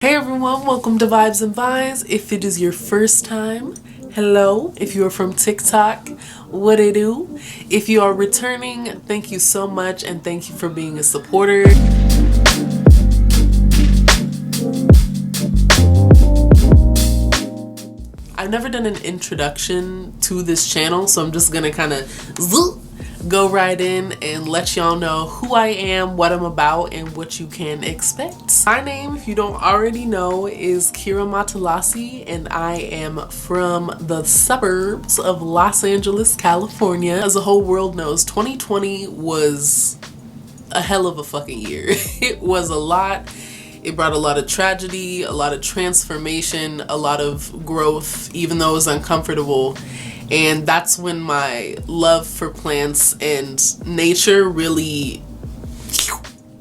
Hey everyone, welcome to Vibes and Vines. If it is your first time, hello. If you are from TikTok, what it do? If you are returning, thank you so much and thank you for being a supporter. I've never done an introduction to this channel, so I'm just gonna kind of go right in and let y'all know who I am, what I'm about, and what you can expect. My name, if you don't already know, is Kira Matalasi, and I am from the suburbs of Los Angeles, California. As the whole world knows, 2020 was a hell of a fucking year. It was a lot. It brought a lot of tragedy, a lot of transformation, a lot of growth, even though it was uncomfortable. And that's when my love for plants and nature really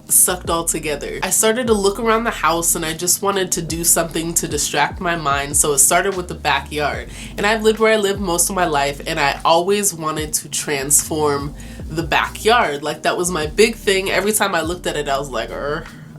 sucked all together. I started to look around the house and I just wanted to do something to distract my mind. So it started with the backyard. And I've lived where I live most of my life, and I always wanted to transform the backyard. Like, that was my big thing. Every time I looked at it, I was like,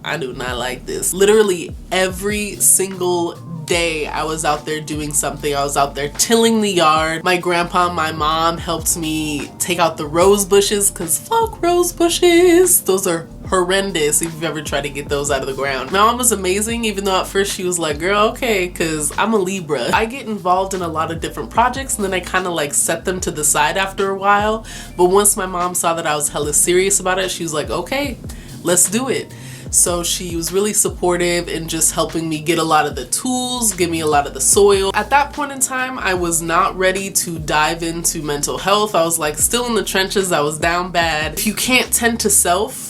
I do not like this. Literally every single day I was out there doing something. I was out there tilling the yard. My grandpa and my mom helped me take out the rose bushes, because fuck rose bushes. Those are horrendous if you've ever tried to get those out of the ground. My mom was amazing, even though at first she was like, girl, okay, because I'm a Libra. I get involved in a lot of different projects and then I kind of like set them to the side after a while. But once my mom saw that I was hella serious about it, she was like, okay, let's do it. So she was really supportive in just helping me get a lot of the tools, give me a lot of the soil. At that point in time, I was not ready to dive into mental health. I was like still in the trenches. I was down bad. If you can't tend to self,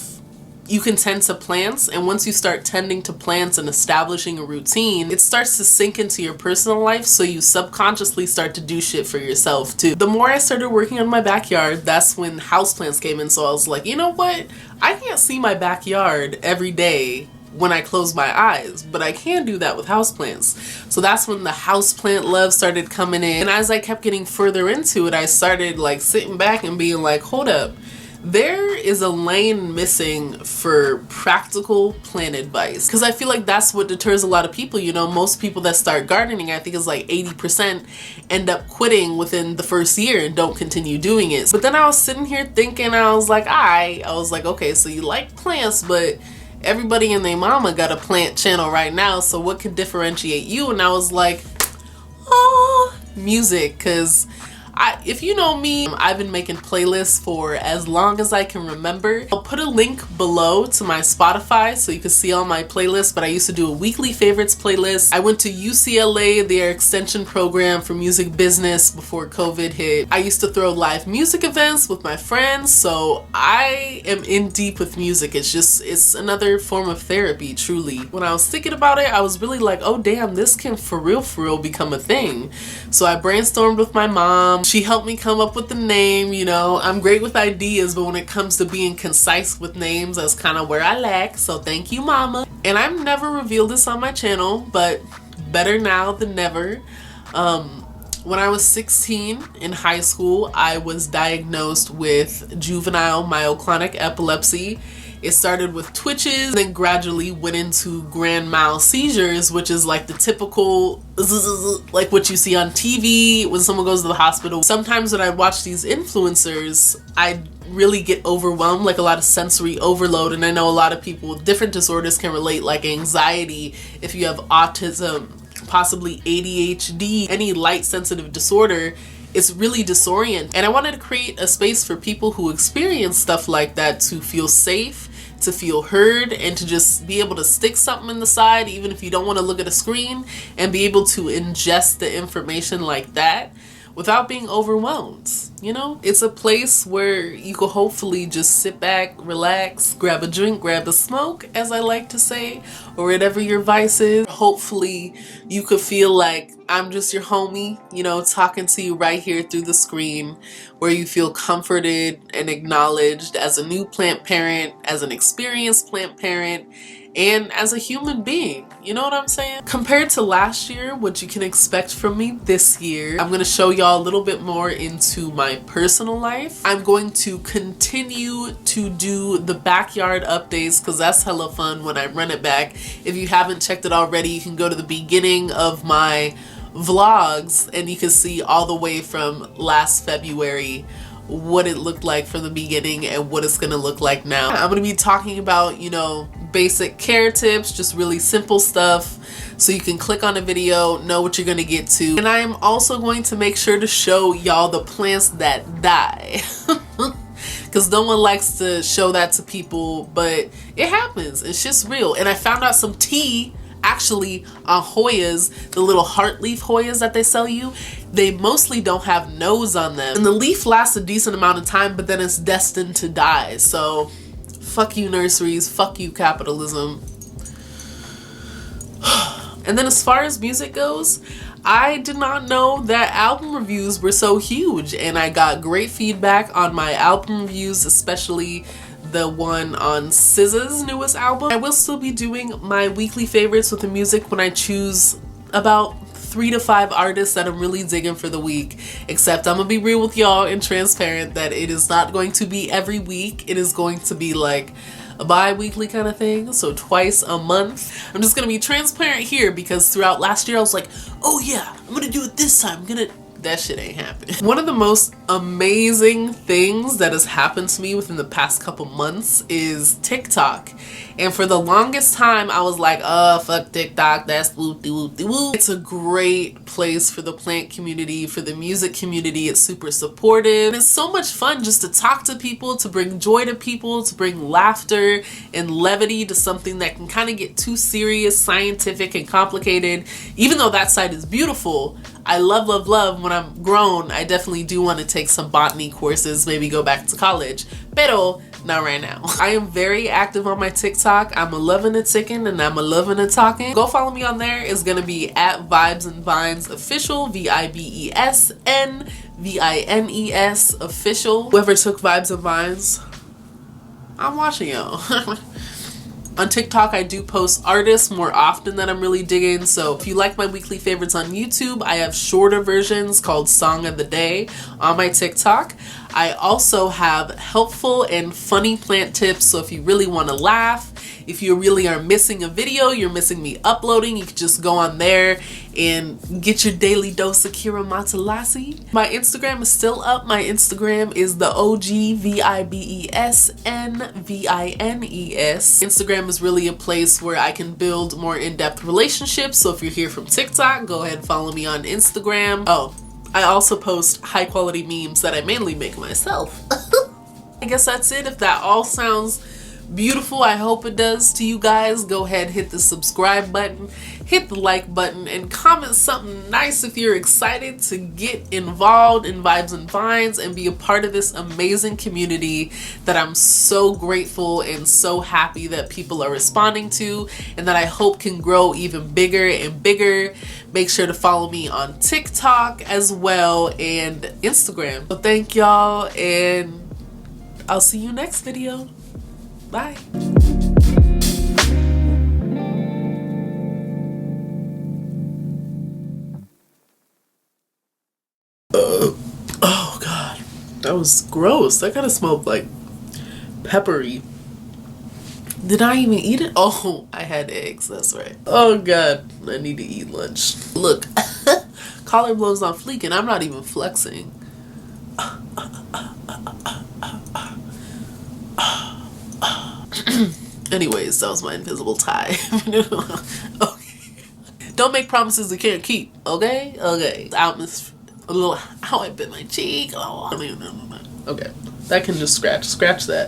you can tend to plants, and once you start tending to plants and establishing a routine, it starts to sink into your personal life, so you subconsciously start to do shit for yourself too. The more I started working on my backyard, that's when houseplants came in, so I was like, you know what? I can't see my backyard every day when I close my eyes, but I can do that with houseplants. So that's when the houseplant love started coming in, and as I kept getting further into it, I started like sitting back and being like, hold up. There is a lane missing for practical plant advice, because I feel like that's what deters a lot of people. You know, most people that start gardening, I think it's like 80% end up quitting within the first year and don't continue doing it. But then I was sitting here thinking, I was like, okay, so you like plants, but everybody and their mama got a plant channel right now, so what could differentiate you? And I was like, music, because if you know me, I've been making playlists for as long as I can remember. I'll put a link below to my Spotify so you can see all my playlists, but I used to do a weekly favorites playlist. I went to UCLA, their extension program for music business, before COVID hit. I used to throw live music events with my friends, so I am in deep with music. It's another form of therapy, truly. When I was thinking about it, I was really like, oh damn, this can for real become a thing. So I brainstormed with my mom. She helped me come up with the name. You know, I'm great with ideas, but when it comes to being concise with names, that's kind of where I lack. So thank you, mama. And I've never revealed this on my channel, but better now than never. When I was 16 in high school, I was diagnosed with juvenile myoclonic epilepsy. It started with twitches, then gradually went into grand mal seizures, which is like the typical like what you see on TV when someone goes to the hospital. Sometimes when I watch these influencers, I really get overwhelmed, like a lot of sensory overload. And I know a lot of people with different disorders can relate, like anxiety, if you have autism, possibly ADHD, any light sensitive disorder. It's really disorienting. And I wanted to create a space for people who experience stuff like that to feel safe, to feel heard, and to just be able to stick something in the side, even if you don't want to look at a screen, and be able to ingest the information like that without being overwhelmed. You know, it's a place where you could hopefully just sit back, relax, grab a drink, grab a smoke, as I like to say, or whatever your vice is. Hopefully you could feel like I'm just your homie, you know, talking to you right here through the screen, where you feel comforted and acknowledged as a new plant parent, as an experienced plant parent, and as a human being. You know what I'm saying? Compared to last year, what you can expect from me this year, I'm gonna show y'all a little bit more into my personal life. I'm going to continue to do the backyard updates because that's hella fun when I run it back. If you haven't checked it already, you can go to the beginning of my vlogs and you can see all the way from last February what it looked like from the beginning and what it's gonna look like now. I'm gonna be talking about, you know, basic care tips, just really simple stuff so you can click on a video, know what you're gonna get to. And I am also going to make sure to show y'all the plants that die. Because no one likes to show that to people, but it happens. It's just real. And I found out some tea actually on Hoyas, the little heart leaf Hoyas that they sell you, they mostly don't have nose on them. And the leaf lasts a decent amount of time, but then it's destined to die. So fuck you nurseries, fuck you capitalism. And then as far as music goes, I did not know that album reviews were so huge, and I got great feedback on my album reviews, especially the one on SZA's newest album. I will still be doing my weekly favorites with the music when I choose about 3 to 5 artists that I'm really digging for the week. Except I'm gonna be real with y'all and transparent that it is not going to be every week. It is going to be like a bi-weekly kind of thing, so twice a month. I'm just gonna be transparent here because throughout last year I was like, oh yeah, I'm gonna do it this time. That shit ain't happening. One of the most amazing things that has happened to me within the past couple months is TikTok. And for the longest time, I was like, oh, fuck TikTok, that's woo-de-woo-de-woo. It's a great place for the plant community, for the music community. It's super supportive. And it's so much fun just to talk to people, to bring joy to people, to bring laughter and levity to something that can kind of get too serious, scientific, and complicated. Even though that side is beautiful, I love, love, love. When I'm grown, I definitely do want to take some botany courses, maybe go back to college. Pero not right now. I am very active on my TikTok. I'm a loving a ticking and I'm a loving a talking. Go follow me on there. It's gonna be at vibesnvinesofficial, VIBESNVINES official. Whoever took Vibes and Vines, I'm watching y'all. On TikTok, I do post artists more often than I'm really digging. So if you like my weekly favorites on YouTube, I have shorter versions called Song of the Day on my TikTok. I also have helpful and funny plant tips. So if you really want to laugh, if you really are missing a video, you're missing me uploading, you can just go on there and get your daily dose of Kira Matalasi. My Instagram is still up. My Instagram is the OG VIBESNVINES. Instagram is really a place where I can build more in-depth relationships. So if you're here from TikTok, go ahead and follow me on Instagram. Oh, I also post high quality memes that I mainly make myself. I guess that's it. If that all sounds beautiful, I hope it does to you guys, go ahead, hit the subscribe button, hit the like button, and comment something nice if you're excited to get involved in Vibes and Vines and be a part of this amazing community that I'm so grateful and so happy that people are responding to, and that I hope can grow even bigger and bigger. Make sure to follow me on TikTok as well and Instagram. So thank y'all, and I'll see you next video. Bye. Oh God, that was gross. That kind of smelled like peppery. Did I even eat it? Oh, I had eggs, that's right. Oh God, I need to eat lunch. Look, collar blows on fleek and I'm not even flexing. Anyways, that was my invisible tie. Okay. Don't make promises you can't keep, okay? Okay. Ow, I bit my cheek. Oh, okay. That can just scratch that.